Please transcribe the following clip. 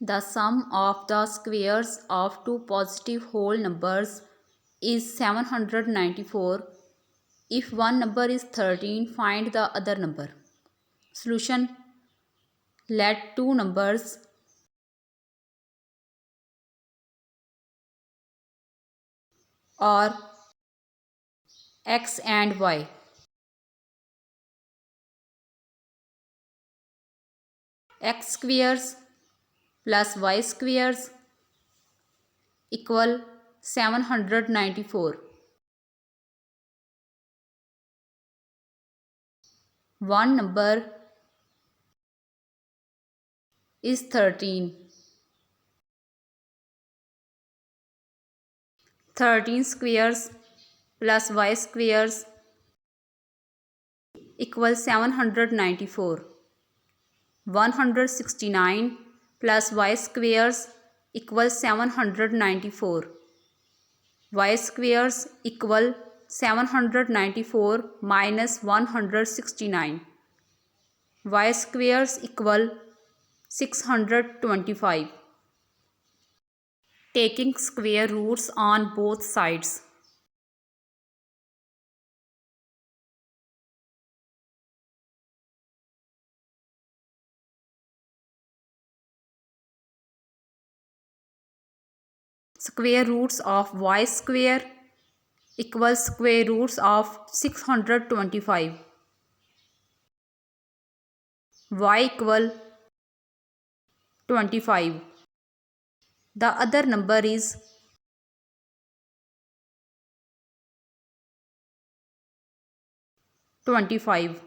The sum of the squares of two positive whole numbers is 794. If one number is 13, find the other number. Solution: let two numbers are x and y. X squares plus y squares equal 794. One number is 13. 13 squares plus y squares equal 794. 169 plus y squares equal 794. Y squares equal 794 minus 169. Y squares equal 625. Taking square roots on both sides. Square roots of y square equals square roots of 625. Y equal 25. The other number is 25.